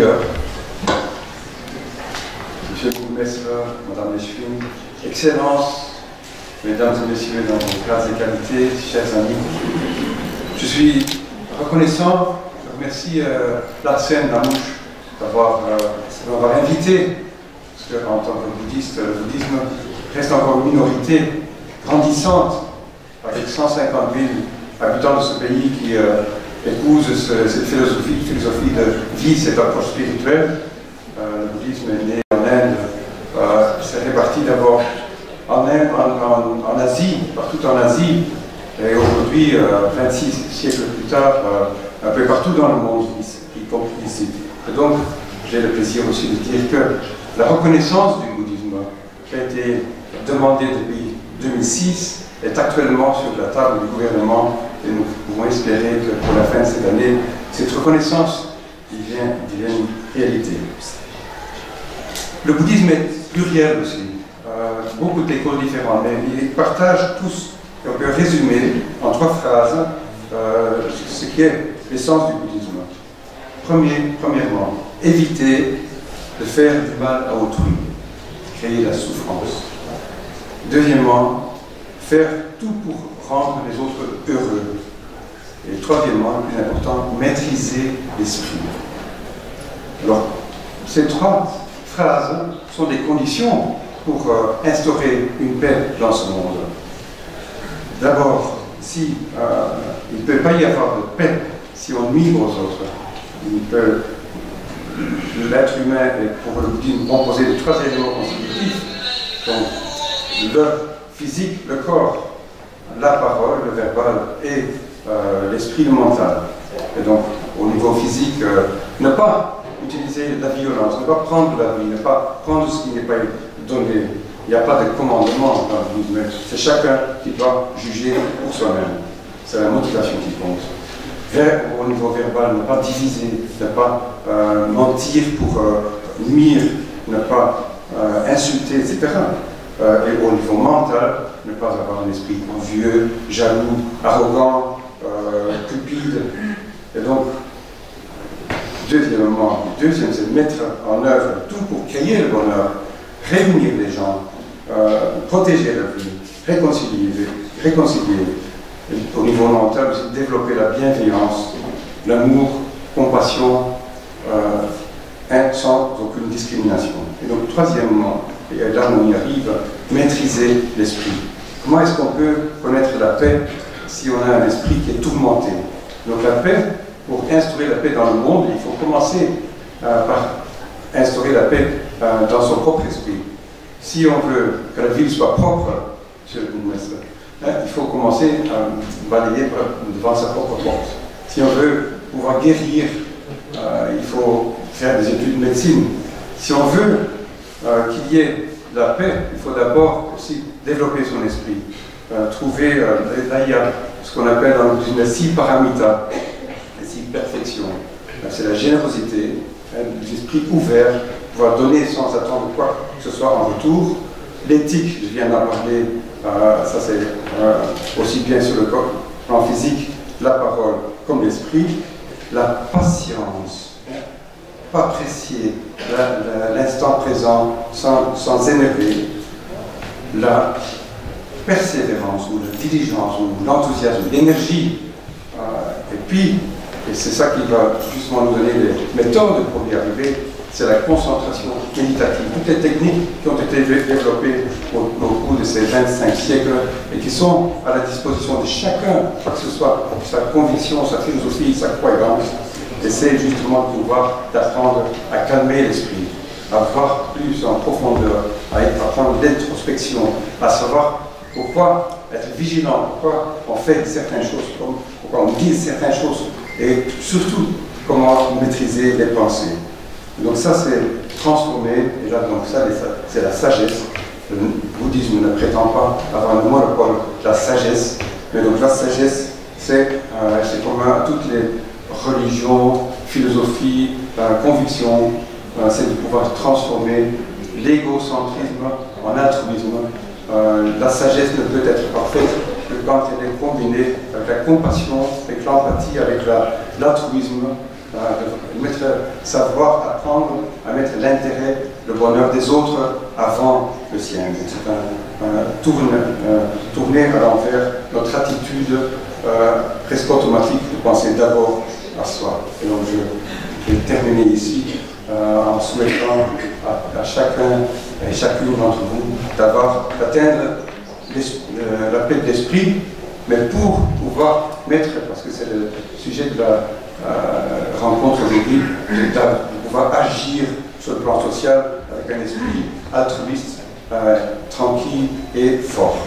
Seigneur, Monsieur le bourgmestre, Madame Leschwin, Excellences, Mesdames et Messieurs dans vos classes et qualités, chers amis, je suis reconnaissant, je remercie l'Arsène Lamouche d'avoir invité, parce qu'en tant que bouddhiste, le bouddhisme reste encore une minorité grandissante, avec 150 000 habitants de ce pays qui épousent cette philosophie de vie, cette approche spirituelle. Le bouddhisme est né en Inde, c'est réparti d'abord en Inde, en Asie, partout en Asie, et aujourd'hui, 26 siècles plus tard, un peu partout dans le monde, y compris ici. Et donc, j'ai le plaisir aussi de dire que la reconnaissance du bouddhisme qui a été demandée depuis 2006 est actuellement sur la table du gouvernement et nous pouvons espérer que pour la fin de cette année, cette reconnaissance devienne réalité. Le bouddhisme est pluriel aussi, beaucoup d'écoles différentes, mais ils partagent tous, et on peut résumer en 3 phrases ce qui est l'essence du bouddhisme. Premièrement, éviter de faire du mal à autrui, créer la souffrance. Deuxièmement, faire tout pour rendre les autres heureux. Et troisièmement, le plus important, maîtriser l'esprit. Alors, ces 3 phrases sont des conditions pour instaurer une paix dans ce monde. D'abord, il ne peut pas y avoir de paix si on nuit aux autres. L'être humain est pour le bouddhisme composé de 3 éléments constitutifs. Donc, le physique, le corps, la parole, le verbal et l'esprit, le mental. Et donc, au niveau physique, ne pas utiliser la violence, ne pas prendre la vie, ne pas prendre ce qui n'est pas donné. Il n'y a pas de commandement dans le bouddhisme. C'est chacun qui doit juger pour soi-même. C'est la motivation qui compte. Au niveau verbal, ne pas diviser, ne pas mentir pour nuire, ne pas insulter, etc. Et au niveau mental, ne pas avoir un esprit envieux, jaloux, arrogant, cupide. Et donc, deuxième, c'est mettre en œuvre tout pour créer le bonheur, réunir les gens, protéger la vie, réconcilier. Et au niveau mental aussi, développer la bienveillance, l'amour, compassion, sans aucune discrimination. Et donc, troisièmement, et là on y arrive, maîtriser l'esprit. Comment est-ce qu'on peut connaître la paix si on a un esprit qui est tourmenté? Donc la paix, pour instaurer la paix dans le monde, il faut commencer par instaurer la paix dans son propre esprit. Si on veut que la ville soit propre, monsieur le bourgmestre, il faut commencer à balayer devant sa propre porte. Si on veut pouvoir guérir, il faut faire des études de médecine. Si on veut qu'il y ait la paix, il faut d'abord aussi développer son esprit, trouver là il y a ce qu'on appelle dans le bouddhisme 6 paramitas, les 6 perfections. C'est la générosité, l'esprit ouvert, pouvoir donner sans attendre quoi que ce soit en retour. L'éthique, je viens d'en parler, ça c'est aussi bien sur le plan physique, la parole comme l'esprit. La patience, pas apprécier l'instant présent sans énerver. La persévérance ou la diligence ou l'enthousiasme, l'énergie. Et puis, et c'est ça qui va justement nous donner les méthodes pour y arriver, c'est la concentration méditative. Toutes les techniques qui ont été développées au cours de ces 25 siècles et qui sont à la disposition de chacun, que ce soit sa conviction, sa philosophie, sa croyance, essayer justement de pouvoir d'apprendre à calmer l'esprit, à voir plus en profondeur, à apprendre l'introspection, à savoir pourquoi être vigilant, pourquoi on fait certaines choses, pourquoi on dit certaines choses, et surtout comment maîtriser les pensées. Donc ça c'est transformé, et là donc ça c'est la sagesse. Le bouddhisme ne prétend pas avoir le monopole de la sagesse, mais donc la sagesse c'est commun à toutes les religions, philosophies, convictions, c'est de pouvoir transformer l'égocentrisme en altruisme. La sagesse ne peut être parfaite que quand elle est combinée avec la compassion, avec l'empathie, avec l'altruisme, savoir apprendre à mettre l'intérêt, le bonheur des autres avant le sien. C'est tourner à l'envers notre attitude presque automatique de penser d'abord à soi. Et donc je vais terminer ici en souhaitant à chacun et chacune d'entre vous d'atteindre la paix de l'esprit, mais pour pouvoir mettre, parce que c'est le sujet de la rencontre aujourd'hui, de pouvoir agir sur le plan social avec un esprit altruiste, tranquille et fort.